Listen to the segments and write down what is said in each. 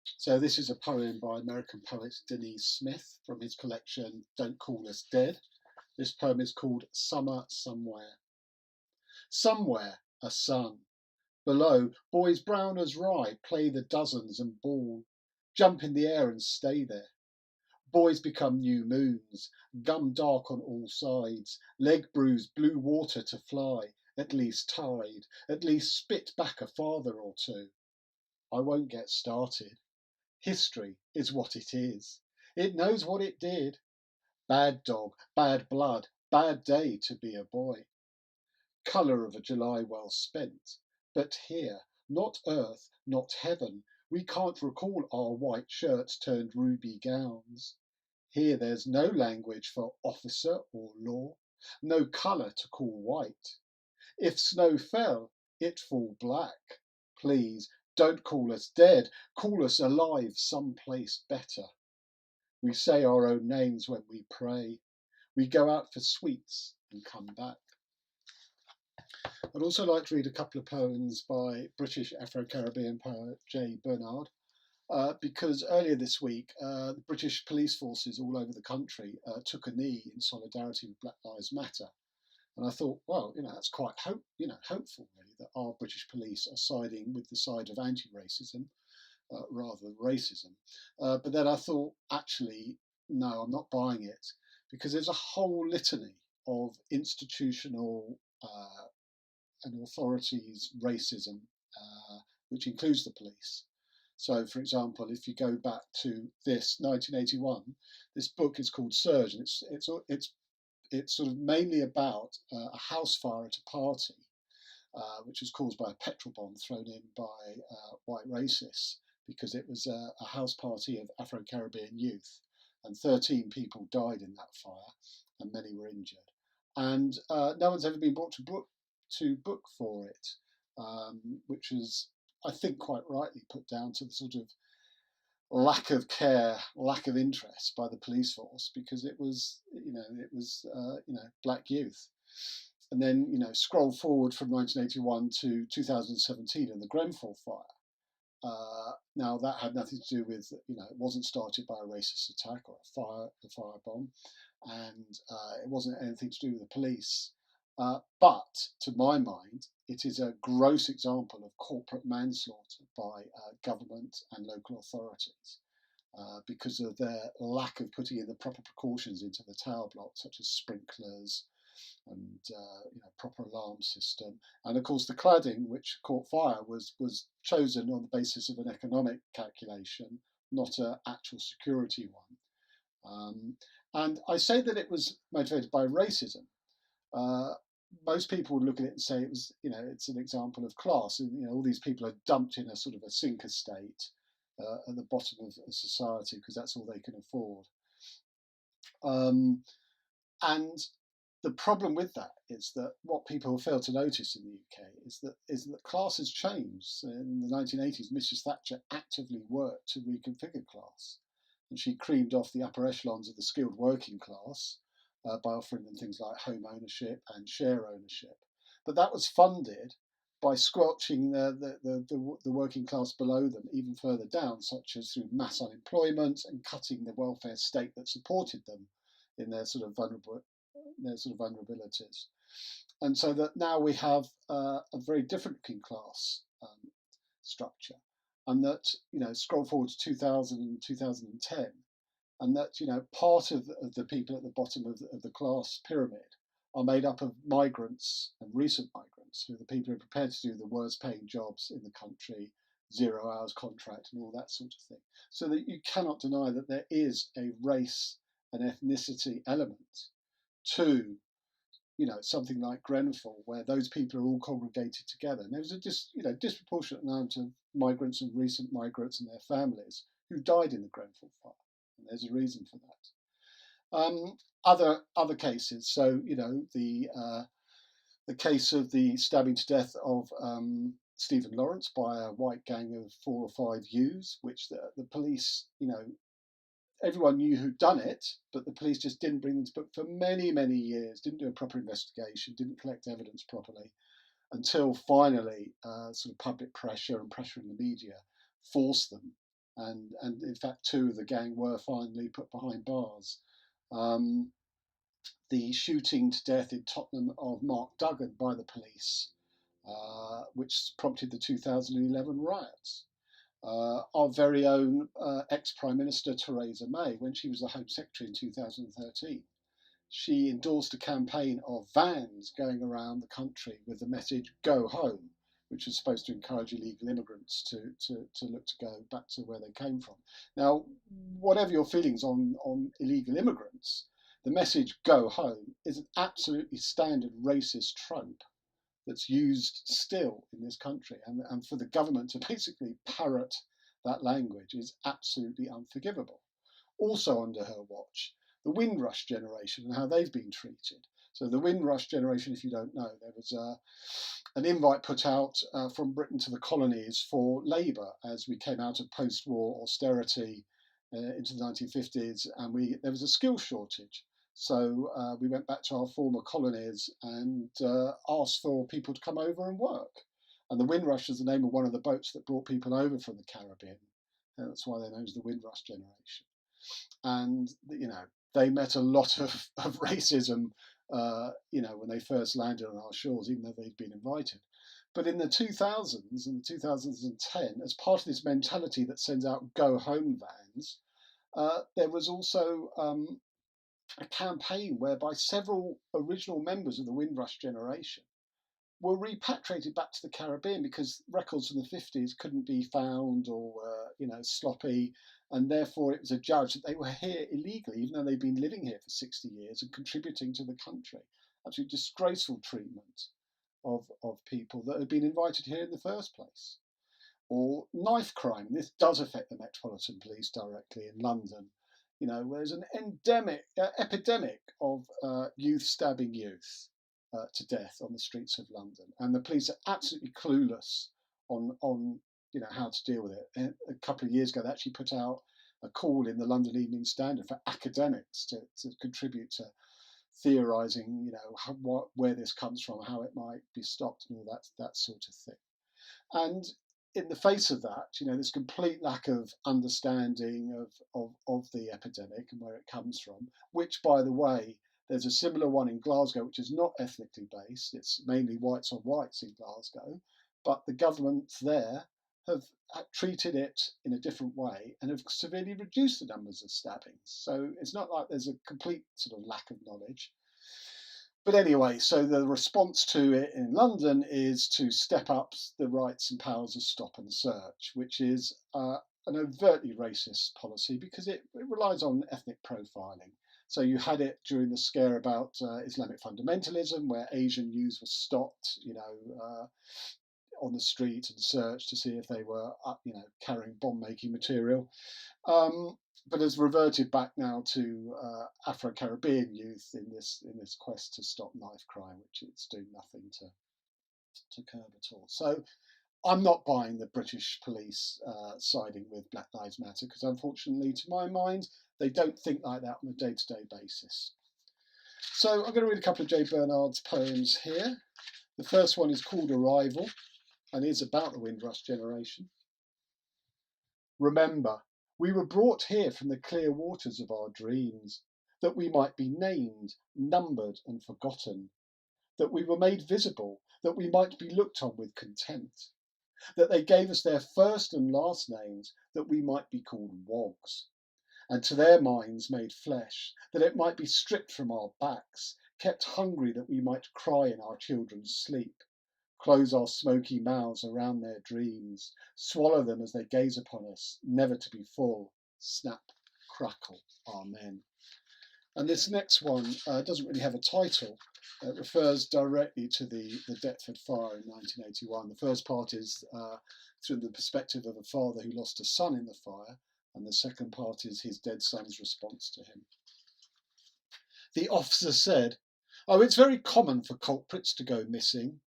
So this is a poem by American poet Danez Smith from his collection Don't Call Us Dead. This poem is called Summer Somewhere. Somewhere a sun. Below, boys brown as rye play the dozens and ball, jump in the air and stay there. Boys become new moons, gum dark on all sides, leg bruised, blue water to fly, at least tide, at least spit back a father or two. I won't get started. History is what it is. It knows what it did. Bad dog, bad blood, bad day to be a boy. Colour of a July well spent. But here, not earth, not heaven, we can't recall our white shirts turned ruby gowns. Here there's no language for officer or law, no colour to call white. If snow fell, it fall black. Please, don't call us dead, call us alive someplace better. We say our own names when we pray. We go out for sweets and come back. I'd also like to read a couple of poems by British Afro-Caribbean poet J. Bernard, because earlier this week, the British police forces all over the country took a knee in solidarity with Black Lives Matter. And I thought, well, that's quite hopeful, really, that our British police are siding with the side of anti-racism rather than racism. But then I thought, actually, no, I'm not buying it, because there's a whole litany of institutional and authorities' racism, which includes the police. So, for example, if you go back to this 1981, this book is called Surge, and it's sort of mainly about a house fire at a party, which was caused by a petrol bomb thrown in by white racists, because it was a house party of Afro-Caribbean youth, and 13 people died in that fire, and many were injured. And no one's ever been brought to book for it, which was, I think, quite rightly put down to the sort of lack of care, lack of interest by the police force, because it was black youth. And then scroll forward from 1981 to 2017 and the Grenfell fire. Now that had nothing to do with, it wasn't started by a racist attack or a firebomb, and it wasn't anything to do with the police. But to my mind, it is a gross example of corporate manslaughter by government and local authorities because of their lack of putting in the proper precautions into the tower block, such as sprinklers and proper alarm system. And of course, the cladding, which caught fire, was chosen on the basis of an economic calculation, not an actual security one. And I say that it was motivated by racism. Most people would look at it and say it was, it's an example of class. And, all these people are dumped in a sort of a sinker state at the bottom of society because that's all they can afford. And the problem with that is that what people fail to notice in the UK is that class has changed. In the 1980s, Mrs. Thatcher actively worked to reconfigure class, and she creamed off the upper echelons of the skilled working class by offering them things like home ownership and share ownership. But that was funded by squelching the working class below them even further down, such as through mass unemployment and cutting the welfare state that supported them in their sort of vulnerabilities. And so that now we have a very different looking class structure. And that, scroll forward to 2000 and 2010, and that, part of the people at the bottom of the class pyramid are made up of migrants and recent migrants, who are the people who are prepared to do the worst paying jobs in the country, 0 hours contract and all that sort of thing. So that you cannot deny that there is a race and ethnicity element to something like Grenfell, where those people are all congregated together. And there was a disproportionate amount of migrants and recent migrants and their families who died in the Grenfell fire, and there's a reason for that. Other cases, so the case of the stabbing to death of Stephen Lawrence by a white gang of 4 or 5 youths, which the police, everyone knew who'd done it, but the police just didn't bring them to book for many, many years, didn't do a proper investigation, didn't collect evidence properly, until finally sort of public pressure and pressure in the media forced them and in fact 2 of the gang were finally put behind bars. Um, the shooting to death in Tottenham of Mark Duggan by the police, which prompted the 2011 riots. Our very own ex-Prime Minister Theresa May, when she was the Home Secretary in 2013, she endorsed a campaign of vans going around the country with the message "Go Home," which was supposed to encourage illegal immigrants to look to go back to where they came from. Now, whatever your feelings on illegal immigrants, the message "Go Home" is an absolutely standard racist trope that's used still in this country. And for the government to basically parrot that language is absolutely unforgivable. Also under her watch, the Windrush generation and how they've been treated. So the Windrush generation, if you don't know, there was an invite put out from Britain to the colonies for labour as we came out of post-war austerity into the 1950s, and there was a skills shortage. So we went back to our former colonies and asked for people to come over and work. And the Windrush is the name of one of the boats that brought people over from the Caribbean. And that's why they're known as the Windrush generation. And they met a lot of racism, when they first landed on our shores, even though they'd been invited. But in the 2000s and the 2010, as part of this mentality that sends out "Go Home" vans, there was also a campaign whereby several original members of the Windrush generation were repatriated back to the Caribbean because records from the 50s couldn't be found or were, sloppy, and therefore it was adjudged that they were here illegally, even though they'd been living here for 60 years and contributing to the country. Absolutely disgraceful treatment of people that had been invited here in the first place. Or knife crime. This does affect the Metropolitan Police directly in London. There's an epidemic of youth stabbing youth to death on the streets of London, and the police are absolutely clueless on how to deal with it. And a couple of years ago, they actually put out a call in the London Evening Standard for academics to contribute to theorising, where this comes from, how it might be stopped, and all that sort of thing. And in the face of that, this complete lack of understanding of the epidemic and where it comes from, which, by the way, there's a similar one in Glasgow, which is not ethnically based. It's mainly whites on whites in Glasgow, but the governments there have treated it in a different way and have severely reduced the numbers of stabbings. So it's not like there's a complete sort of lack of knowledge. But anyway, so the response to it in London is to step up the rights and powers of stop and search, which is an overtly racist policy because it relies on ethnic profiling. So you had it during the scare about Islamic fundamentalism, where Asian youths were stopped, on the street and searched to see if they were, carrying bomb-making material. But has reverted back now to Afro-Caribbean youth in this quest to stop knife crime, which it's doing nothing to curb at all. So I'm not buying the British police siding with Black Lives Matter because, unfortunately, to my mind, they don't think like that on a day-to-day basis. So I'm going to read a couple of J. Bernard's poems here. The first one is called Arrival and is about the Windrush generation. Remember, we were brought here from the clear waters of our dreams, that we might be named, numbered and forgotten, that we were made visible, that we might be looked on with contempt, that they gave us their first and last names, that we might be called wogs, and to their minds made flesh, that it might be stripped from our backs, kept hungry that we might cry in our children's sleep, close our smoky mouths around their dreams, swallow them as they gaze upon us, never to be full, snap, crackle, amen. And this next one doesn't really have a title. It refers directly to the Deptford fire in 1981. The first part is through the perspective of a father who lost a son in the fire, and the second part is his dead son's response to him. The officer said, "Oh, it's very common for culprits to go missing."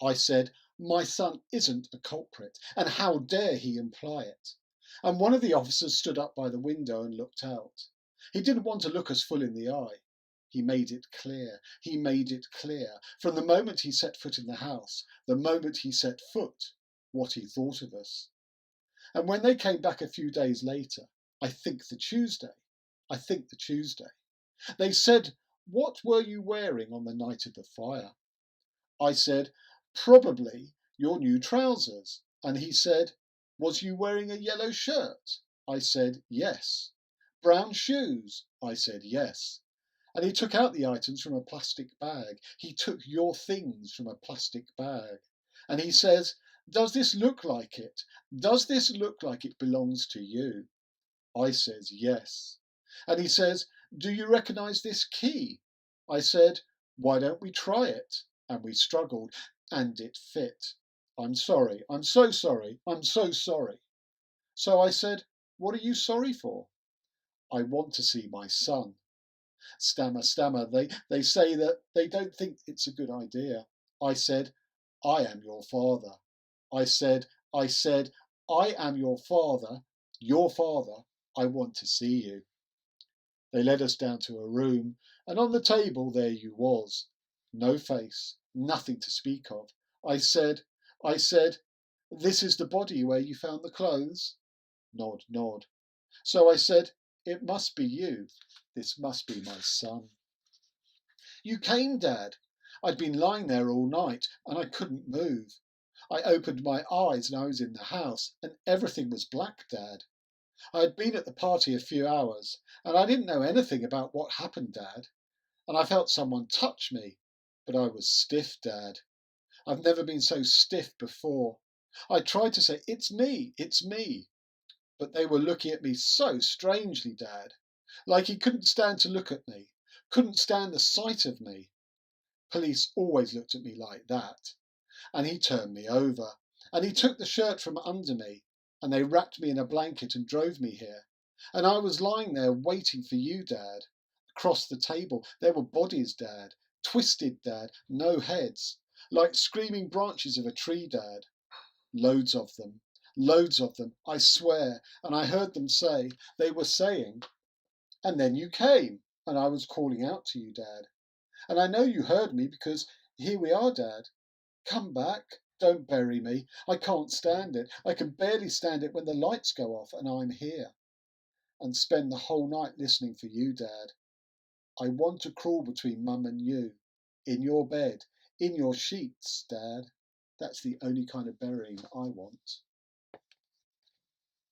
I said, "My son isn't a culprit, and how dare he imply it?" And one of the officers stood up by the window and looked out. He didn't want to look us full in the eye. He made it clear, from the moment he set foot in the house, the moment he set foot, what he thought of us. And when they came back a few days later, I think the Tuesday, I think the Tuesday, they said, "What were you wearing on the night of the fire?" I said, "Probably your new trousers." And he said, "Was you wearing a yellow shirt?" I said, "Yes." "Brown shoes?" I said, "Yes." And he took out the items from a plastic bag. He took your things from a plastic bag. And he says, "Does this look like it? Does this look like it belongs to you?" I says, "Yes." And he says, "Do you recognise this key?" I said, "Why don't we try it?" And we struggled, and it fit. "I'm sorry, I'm so sorry, I'm so sorry." So I said, "What are you sorry for?" "I want to see my son." Stammer, stammer, they say that they don't think it's a good idea. I said, "I am your father." I said, "I am your father, I want to see you." They led us down to a room, and on the table there you was. No face, nothing to speak of. I said, "This is the body where you found the clothes?" Nod, nod. So I said, "It must be you. This must be my son." "You came, Dad." I'd been lying there all night, and I couldn't move. I opened my eyes, and I was in the house, and everything was black, Dad. I had been at the party a few hours, and I didn't know anything about what happened, Dad. And I felt someone touch me, but I was stiff, Dad. I've never been so stiff before. I tried to say, it's me. But they were looking at me so strangely, Dad. Like he couldn't stand to look at me, couldn't stand the sight of me. Police always looked at me like that. And he turned me over, and he took the shirt from under me, and they wrapped me in a blanket and drove me here. And I was lying there waiting for you, Dad. Across the table there were bodies, Dad, twisted, Dad, no heads, like screaming branches of a tree, Dad. Loads of them, I swear, and I heard them say, they were saying, "And then you came, and I was calling out to you, Dad. And I know you heard me because here we are, Dad. Come back. Don't bury me. I can't stand it. I can barely stand it when the lights go off and I'm here. And spend the whole night listening for you, Dad. I want to crawl between Mum and you. In your bed. In your sheets, Dad. That's the only kind of burying I want."